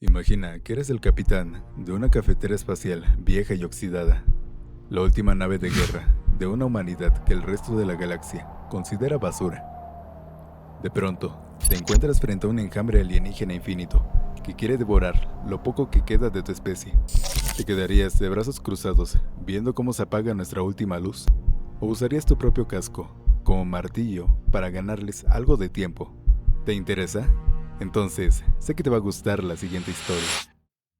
Imagina que eres el capitán de una cafetera espacial vieja y oxidada, la última nave de guerra de una humanidad que el resto de la galaxia considera basura. De pronto, te encuentras frente a un enjambre alienígena infinito que quiere devorar lo poco que queda de tu especie. ¿Te quedarías de brazos cruzados viendo cómo se apaga nuestra última luz? ¿O usarías tu propio casco como martillo para ganarles algo de tiempo? ¿Te interesa? Entonces, sé que te va a gustar la siguiente historia.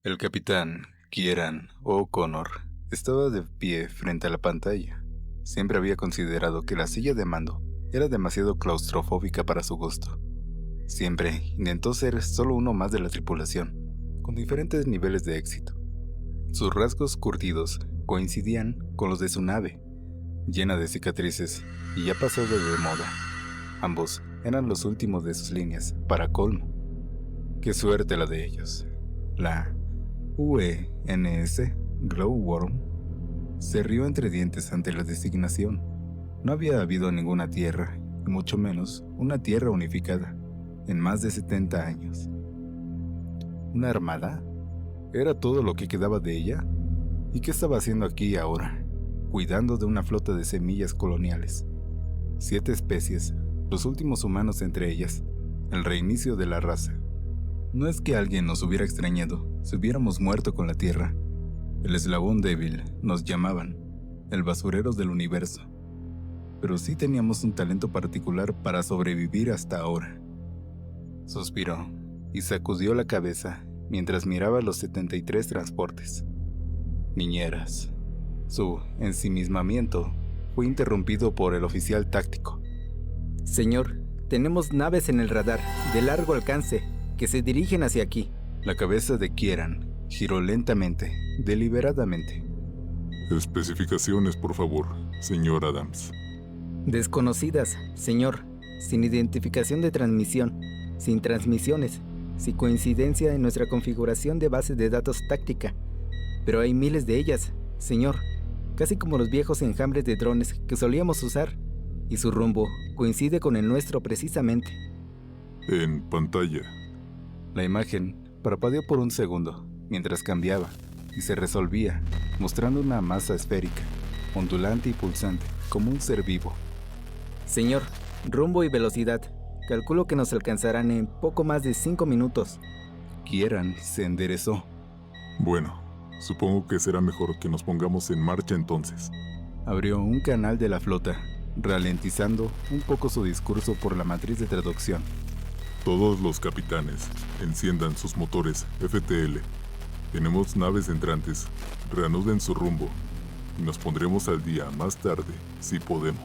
El capitán Kieran O'Connor estaba de pie frente a la pantalla. Siempre había considerado que la silla de mando era demasiado claustrofóbica para su gusto. Siempre intentó ser solo uno más de la tripulación, con diferentes niveles de éxito. Sus rasgos curtidos coincidían con los de su nave, llena de cicatrices y ya pasada de moda. Ambos eran los últimos de sus líneas, para colmo. Qué suerte la de ellos. La UENS, Glowworm, se rió entre dientes ante la designación. No había habido ninguna tierra, y mucho menos una tierra unificada, en más de 70 años. ¿Una armada? ¿Era todo lo que quedaba de ella? ¿Y qué estaba haciendo aquí ahora, cuidando de una flota de semillas coloniales? 7 especies, los últimos humanos entre ellas, el reinicio de la raza. No es que alguien nos hubiera extrañado si hubiéramos muerto con la Tierra. El eslabón débil nos llamaban, el basurero del universo. Pero sí teníamos un talento particular para sobrevivir hasta ahora. Suspiró y sacudió la cabeza mientras miraba los 73 transportes. Niñeras. Su ensimismamiento fue interrumpido por el oficial táctico. Señor, tenemos naves en el radar de largo alcance que se dirigen hacia aquí. La cabeza de Kieran giró lentamente, deliberadamente. Especificaciones, por favor, señor Adams. Desconocidas, señor, sin identificación de transmisión, sin transmisiones, sin coincidencia en nuestra configuración de base de datos táctica. Pero hay miles de ellas, señor, casi como los viejos enjambres de drones que solíamos usar, y su rumbo coincide con el nuestro precisamente. En pantalla. La imagen parpadeó por un segundo, mientras cambiaba y se resolvía, mostrando una masa esférica, ondulante y pulsante, como un ser vivo. Señor, rumbo y velocidad. Calculo que nos alcanzarán en poco más de 5 minutos. Kieran se enderezó. Bueno, supongo que será mejor que nos pongamos en marcha entonces. Abrió un canal de la flota, ralentizando un poco su discurso por la matriz de traducción. Todos los capitanes, enciendan sus motores FTL. Tenemos naves entrantes. Reanuden su rumbo y nos pondremos al día más tarde, si podemos.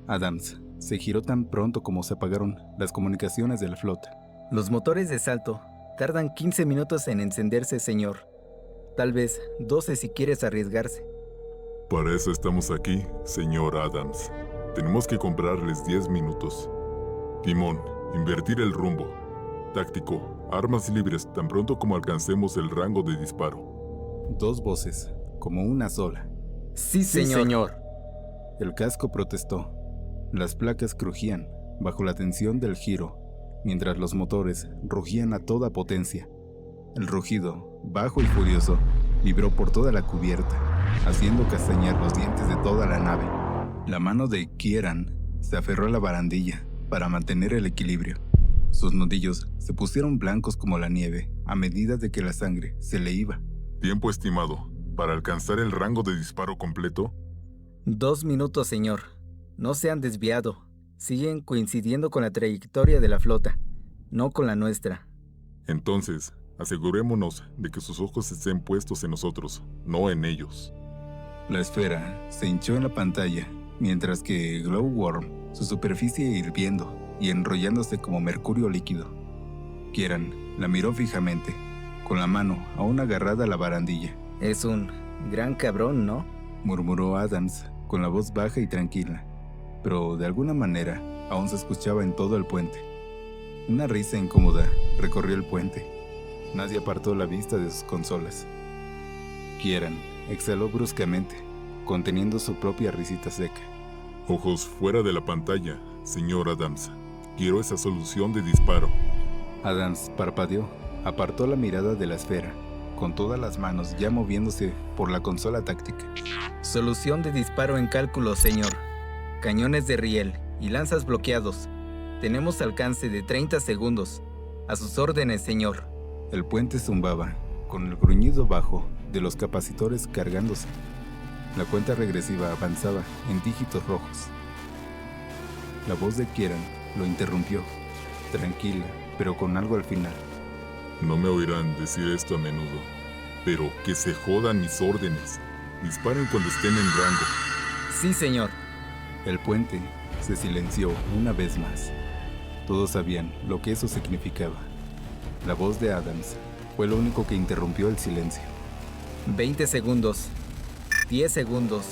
Adams se giró tan pronto como se apagaron las comunicaciones de la flota. Los motores de salto tardan 15 minutos en encenderse, señor. Tal vez 12 si quieres arriesgarse. Para eso estamos aquí, señor Adams. Tenemos que comprarles 10 minutos. Timón, invertir el rumbo. Táctico, armas libres tan pronto como alcancemos el rango de disparo. 2 voces, como una sola. Sí, señor. El casco protestó. Las placas crujían bajo la tensión del giro, mientras los motores rugían a toda potencia. El rugido, bajo y furioso, vibró por toda la cubierta, haciendo castañear los dientes de toda la nave. La mano de Kieran se aferró a la barandilla para mantener el equilibrio. Sus nudillos se pusieron blancos como la nieve a medida de que la sangre se le iba. Tiempo estimado para alcanzar el rango de disparo completo. 2 minutos, señor. No se han desviado. Siguen coincidiendo con la trayectoria de la flota, no con la nuestra. Entonces, asegurémonos de que sus ojos estén puestos en nosotros, no en ellos. La esfera se hinchó en la pantalla, mientras que Glowworm, su superficie hirviendo y enrollándose como mercurio líquido. Kieran la miró fijamente, con la mano aún agarrada a la barandilla. Es un gran cabrón, ¿no? Murmuró Adams con la voz baja y tranquila, pero de alguna manera aún se escuchaba en todo el puente. Una risa incómoda recorrió el puente. Nadie apartó la vista de sus consolas. Kieran exhaló bruscamente, conteniendo su propia risita seca. Ojos fuera de la pantalla, señor Adams. Quiero esa solución de disparo. Adams parpadeó, Apartó la mirada de la esfera, con todas las manos ya moviéndose por la consola táctica. Solución de disparo en cálculo, señor. Cañones de riel y lanzas bloqueados. Tenemos alcance de 30 segundos. A sus órdenes, señor. El puente zumbaba, con el gruñido bajo de los capacitores cargándose. La cuenta regresiva avanzaba en dígitos rojos. La voz de Kieran lo interrumpió, tranquila, pero con algo al final. No me oirán decir esto a menudo, pero que se jodan mis órdenes. Disparen cuando estén en rango. Sí, señor. El puente se silenció una vez más. Todos sabían lo que eso significaba. La voz de Adams fue lo único que interrumpió el silencio. 20 segundos. 10 segundos.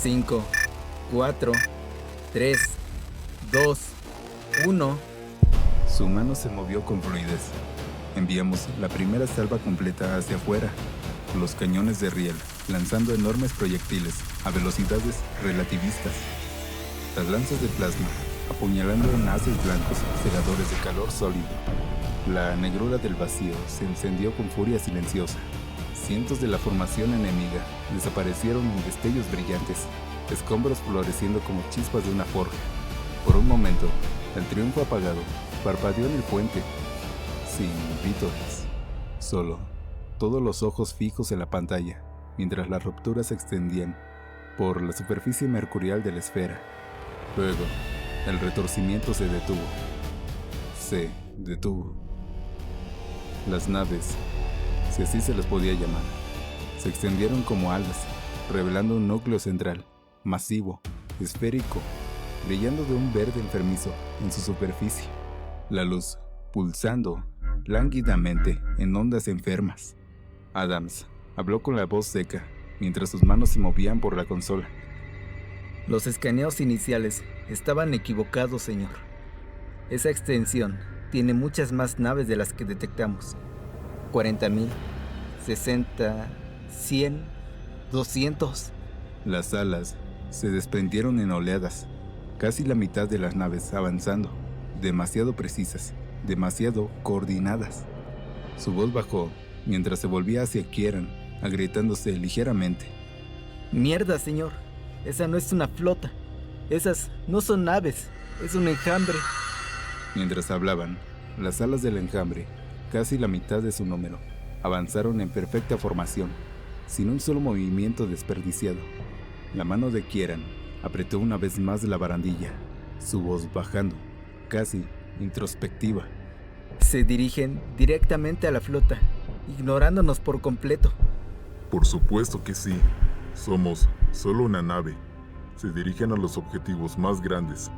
5, 4, 3, 2, 1. Su mano se movió con fluidez. Enviamos la primera salva completa hacia afuera. Los cañones de riel, lanzando enormes proyectiles a velocidades relativistas. Las lanzas de plasma, apuñalando en haces blancos cegadores de calor sólido. La negrura del vacío se encendió con furia silenciosa. Cientos de la formación enemiga desaparecieron en destellos brillantes, escombros floreciendo como chispas de una forja. Por un momento, el triunfo apagado parpadeó en el puente, sin vítores, solo todos los ojos fijos en la pantalla, mientras las rupturas se extendían por la superficie mercurial de la esfera. Luego, el retorcimiento se detuvo. Se detuvo. Las naves, si así se les podía llamar, se extendieron como alas, revelando un núcleo central, masivo, esférico, brillando de un verde enfermizo en su superficie. La luz, pulsando lánguidamente en ondas enfermas. Adams habló con la voz seca, mientras sus manos se movían por la consola. Los escaneos iniciales estaban equivocados, señor. Esa extensión tiene muchas más naves de las que detectamos. 40.000, 60, 100, 200. Las alas se desprendieron en oleadas, casi la mitad de las naves avanzando, demasiado precisas, demasiado coordinadas. Su voz bajó mientras se volvía hacia Kieran, agrietándose ligeramente. Mierda, señor. Esa no es una flota. Esas no son naves. Es un enjambre. Mientras hablaban, las alas del enjambre, casi la mitad de su número, avanzaron en perfecta formación, sin un solo movimiento desperdiciado. La mano de Kieran apretó una vez más la barandilla, su voz bajando, casi introspectiva. Se dirigen directamente a la flota, ignorándonos por completo. Por supuesto que sí. Somos solo una nave. Se dirigen a los objetivos más grandes,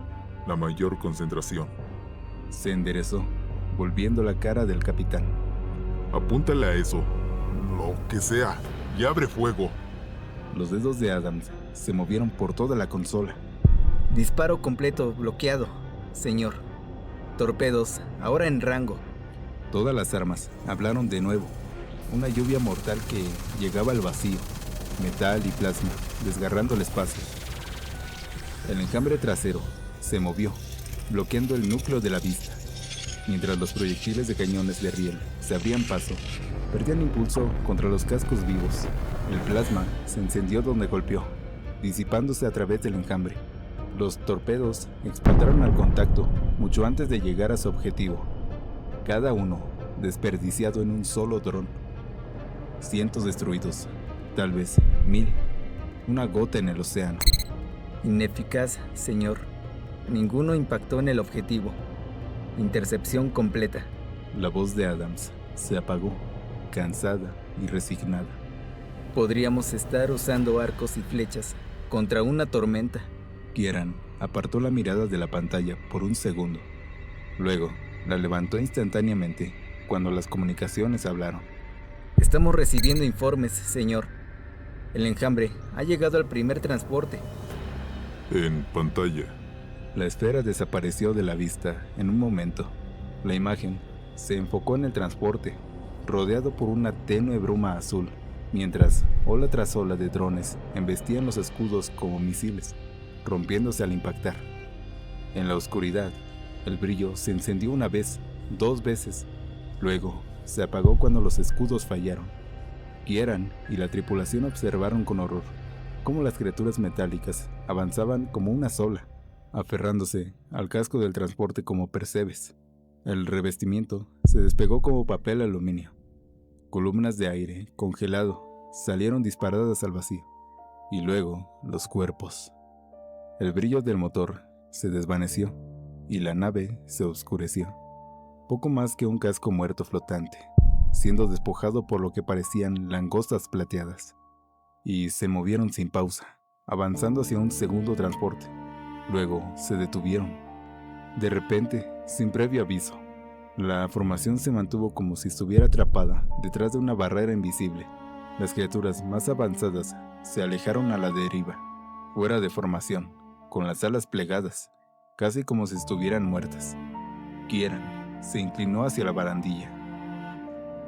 la mayor concentración. Se enderezó, volviendo la cara del capitán. Apúntale a eso, lo que sea, y abre fuego. Los dedos de Adams se movieron por toda la consola. Disparo completo bloqueado, señor. Torpedos, ahora en rango. Todas las armas hablaron de nuevo. Una lluvia mortal que llegaba al vacío, metal y plasma, desgarrando el espacio. El enjambre trasero se movió, bloqueando el núcleo de la vista. Mientras los proyectiles de cañones de riel se abrían paso, perdían impulso contra los cascos vivos. El plasma se encendió donde golpeó, disipándose a través del enjambre. Los torpedos explotaron al contacto mucho antes de llegar a su objetivo, cada uno desperdiciado en un solo dron. Cientos destruidos, tal vez 1000, una gota en el océano. Ineficaz, señor. Ninguno impactó en el objetivo. Intercepción completa. La voz de Adams se apagó, cansada y resignada. Podríamos estar usando arcos y flechas contra una tormenta. Kieran apartó la mirada de la pantalla por un segundo. Luego, la levantó instantáneamente cuando las comunicaciones hablaron. Estamos recibiendo informes, señor. El enjambre ha llegado al primer transporte. En pantalla. La esfera desapareció de la vista en un momento. La imagen se enfocó en el transporte, rodeado por una tenue bruma azul, mientras ola tras ola de drones embestían los escudos como misiles, rompiéndose al impactar. En la oscuridad, el brillo se encendió una vez, 2 veces, Luego, se apagó cuando los escudos fallaron. Kieran y la tripulación observaron con horror cómo las criaturas metálicas avanzaban como una sola, aferrándose al casco del transporte como percebes. El revestimiento se despegó como papel aluminio. Columnas de aire congelado salieron disparadas al vacío, y luego los cuerpos. El brillo del motor se desvaneció y la nave se oscureció. Poco más que un casco muerto flotante, siendo despojado por lo que parecían langostas plateadas. Y se movieron sin pausa, avanzando hacia un segundo transporte. Luego se detuvieron. De repente, sin previo aviso, la formación se mantuvo como si estuviera atrapada detrás de una barrera invisible. Las criaturas más avanzadas se alejaron a la deriva, fuera de formación, con las alas plegadas, casi como si estuvieran muertas. Kieran se inclinó hacia la barandilla.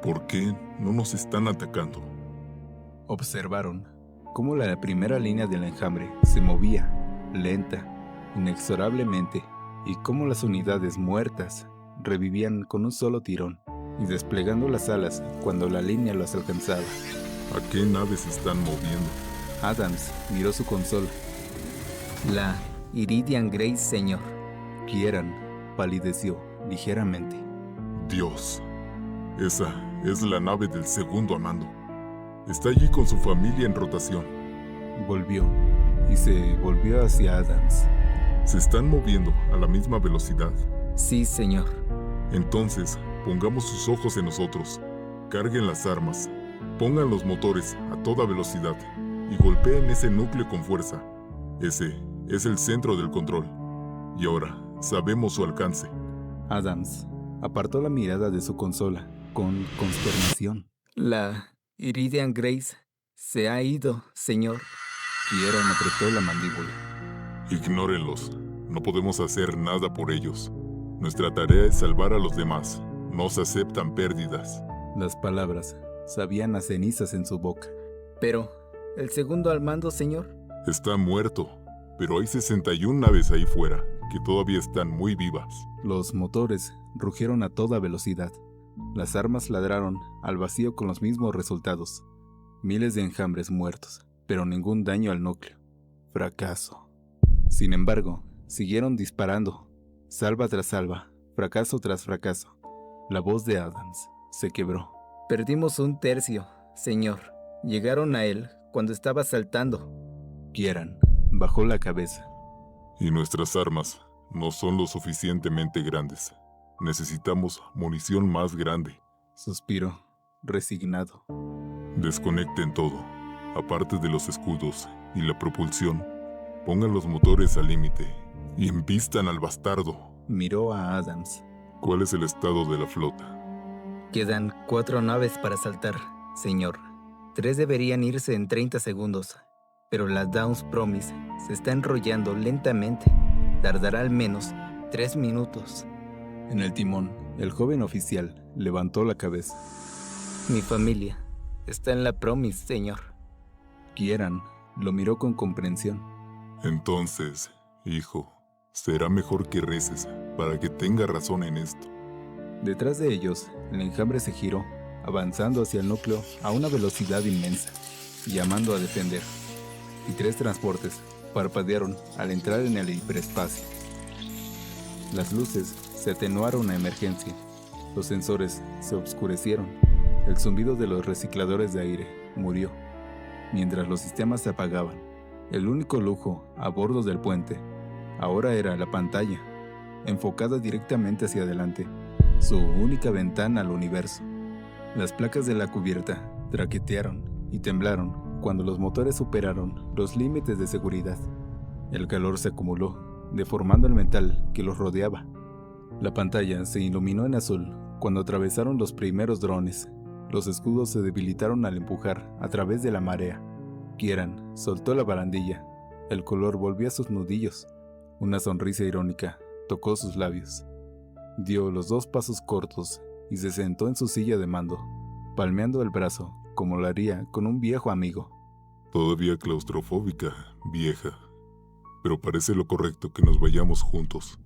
¿Por qué no nos están atacando? Observaron cómo la primera línea del enjambre se movía, lenta, inexorablemente, y cómo las unidades muertas revivían con un solo tirón y desplegando las alas cuando la línea las alcanzaba. ¿A qué naves se están moviendo? Adams miró su consola. La Iridian Grace, señor. Kieran palideció ligeramente. Dios, esa es la nave del segundo al mando. Está allí con su familia en rotación. Volvió y se volvió hacia Adams. Se están moviendo a la misma velocidad. Sí, señor. Entonces, pongamos sus ojos en nosotros. Carguen las armas. Pongan los motores a toda velocidad y golpeen ese núcleo con fuerza. Ese es el centro del control. Y ahora sabemos su alcance. Adams apartó la mirada de su consola con consternación. La Iridian Grace se ha ido, señor. Kieran apretó la mandíbula. Ignórenlos. No podemos hacer nada por ellos. Nuestra tarea es salvar a los demás. No se aceptan pérdidas. Las palabras sabían a cenizas en su boca. Pero, ¿el segundo al mando, señor? Está muerto, pero hay 61 naves ahí fuera que todavía están muy vivas. Los motores rugieron a toda velocidad. Las armas ladraron al vacío con los mismos resultados. Miles de enjambres muertos, pero ningún daño al núcleo. Fracaso. Sin embargo, siguieron disparando, salva tras salva, fracaso tras fracaso. La voz de Adams se quebró. Perdimos un tercio, señor. Llegaron a él cuando estaba saltando. Kieran bajó la cabeza. Y nuestras armas no son lo suficientemente grandes. Necesitamos munición más grande. Suspiró, resignado. Desconecten todo, aparte de los escudos y la propulsión. Pongan los motores al límite y embistan al bastardo. Miró a Adams. ¿Cuál es el estado de la flota? Quedan 4 naves para saltar, señor. 3 deberían irse en 30 segundos. Pero la Dawn's Promise se está enrollando lentamente. Tardará al menos 3 minutos. En el timón, el joven oficial levantó la cabeza. Mi familia está en la Promise, señor. Kieran lo miró con comprensión. Entonces, hijo, será mejor que reces para que tenga razón en esto. Detrás de ellos, el enjambre se giró, avanzando hacia el núcleo a una velocidad inmensa, llamando a defender. Y 3 transportes parpadearon al entrar en el hiperespacio. Las luces se atenuaron a emergencia. Los sensores se oscurecieron. El zumbido de los recicladores de aire murió. Mientras los sistemas se apagaban, el único lujo a bordo del puente ahora era la pantalla, enfocada directamente hacia adelante, su única ventana al universo. Las placas de la cubierta traquetearon y temblaron cuando los motores superaron los límites de seguridad. El calor se acumuló, deformando el metal que los rodeaba. La pantalla se iluminó en azul cuando atravesaron los primeros drones. Los escudos se debilitaron al empujar a través de la marea. Kieran soltó la barandilla. El color volvió a sus nudillos. Una sonrisa irónica tocó sus labios. Dio los 2 pasos cortos y se sentó en su silla de mando, palmeando el brazo como lo haría con un viejo amigo. Todavía claustrofóbica, vieja. Pero parece lo correcto que nos vayamos juntos,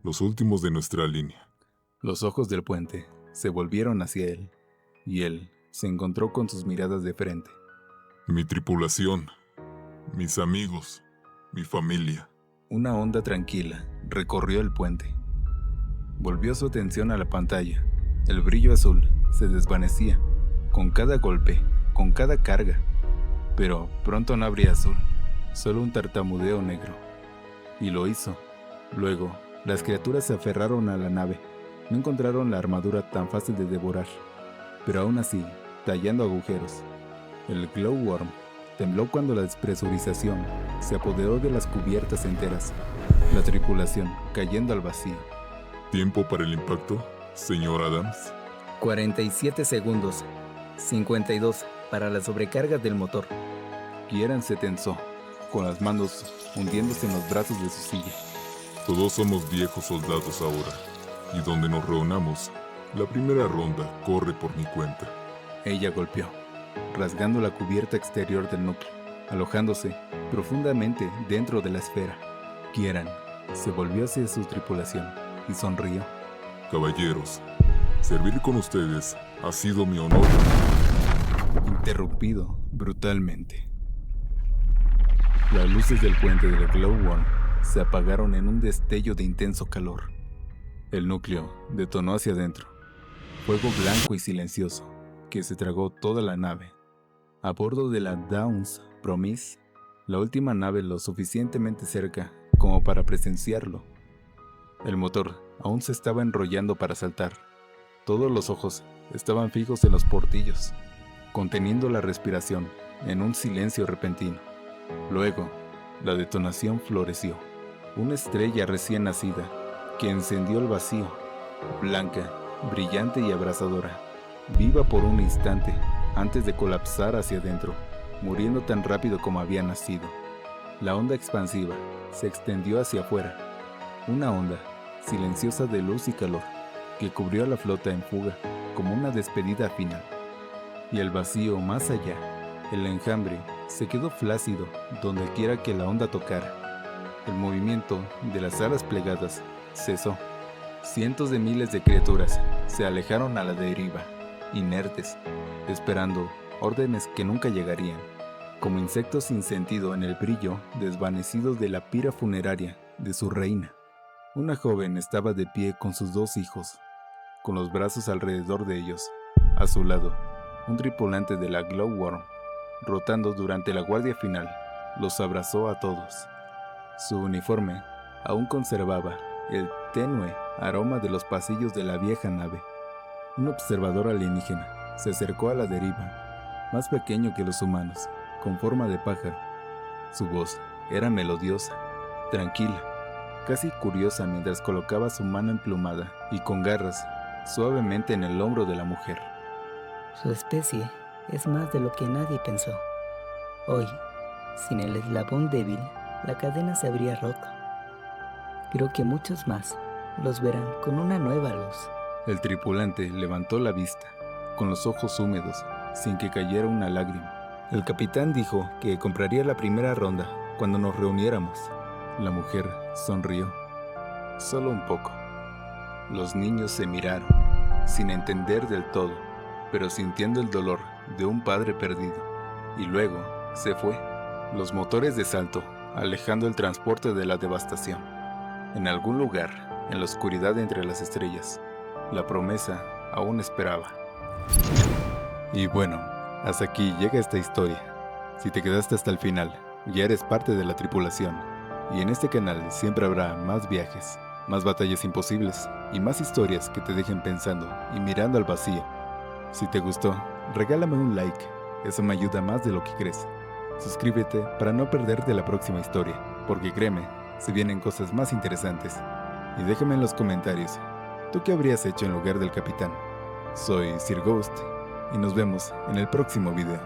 los últimos de nuestra línea. Los ojos del puente se volvieron hacia él, y él se encontró con sus miradas de frente. Mi tripulación, mis amigos, mi familia. Una onda tranquila recorrió el puente. Volvió su atención a la pantalla. El brillo azul se desvanecía, con cada golpe, con cada carga. Pero pronto no habría azul, solo un tartamudeo negro. Y lo hizo. Luego, las criaturas se aferraron a la nave. No encontraron la armadura tan fácil de devorar, pero aún así, tallando agujeros. El glowworm tembló cuando la despresurización se apoderó de las cubiertas enteras, la tripulación cayendo al vacío. ¿Tiempo para el impacto, señor Adams? 47 segundos. 52 para la sobrecarga del motor. Kieran se tensó, con las manos hundiéndose en los brazos de su silla. Todos somos viejos soldados ahora, y donde nos reunamos, la primera ronda corre por mi cuenta. Ella golpeó, rasgando la cubierta exterior del núcleo, alojándose profundamente dentro de la esfera. Kieran se volvió hacia su tripulación y sonrió. Caballeros, servir con ustedes ha sido mi honor. Interrumpido brutalmente. Las luces del puente del glowworm se apagaron en un destello de intenso calor. El núcleo detonó hacia adentro. Fuego blanco y silencioso que se tragó toda la nave. A bordo de la Dawns Promise, la última nave lo suficientemente cerca como para presenciarlo. El motor aún se estaba enrollando para saltar. Todos los ojos estaban fijos en los portillos, conteniendo la respiración en un silencio repentino. Luego, la detonación floreció. Una estrella recién nacida que encendió el vacío, blanca, brillante y abrasadora, viva por un instante antes de colapsar hacia adentro, muriendo tan rápido como había nacido. La onda expansiva se extendió hacia afuera, una onda silenciosa de luz y calor que cubrió a la flota en fuga como una despedida final. Y el vacío más allá, el enjambre, se quedó flácido donde quiera que la onda tocara. El movimiento de las alas plegadas cesó. Cientos de miles de criaturas se alejaron a la deriva, inertes, esperando órdenes que nunca llegarían, como insectos sin sentido en el brillo desvanecido de la pira funeraria de su reina. Una joven estaba de pie con sus 2 hijos, con los brazos alrededor de ellos. A su lado, un tripulante de la glowworm, rotando durante la guardia final, los abrazó a todos. Su uniforme aún conservaba el tenue aroma de los pasillos de la vieja nave. Un observador alienígena se acercó a la deriva, más pequeño que los humanos, con forma de pájaro. Su voz era melodiosa, tranquila, casi curiosa mientras colocaba su mano emplumada y con garras suavemente en el hombro de la mujer. Su especie es más de lo que nadie pensó. Hoy, sin el eslabón débil, la cadena se habría roto. Creo que muchos más los verán con una nueva luz. El tripulante levantó la vista, con los ojos húmedos, sin que cayera una lágrima. El capitán dijo que compraría la primera ronda cuando nos reuniéramos. La mujer sonrió, solo un poco. Los niños se miraron, sin entender del todo, pero sintiendo el dolor de un padre perdido. Y luego se fue, los motores de salto, alejando el transporte de la devastación. En algún lugar, en la oscuridad entre las estrellas, la promesa aún esperaba. Y bueno, hasta aquí llega esta historia. Si te quedaste hasta el final, ya eres parte de la tripulación. Y en este canal siempre habrá más viajes, más batallas imposibles y más historias que te dejen pensando y mirando al vacío. Si te gustó, regálame un like, eso me ayuda más de lo que crees. Suscríbete para no perderte la próxima historia, porque créeme, se vienen cosas más interesantes. Y déjame en los comentarios, ¿tú qué habrías hecho en lugar del capitán? Soy Sir Ghost, y nos vemos en el próximo video.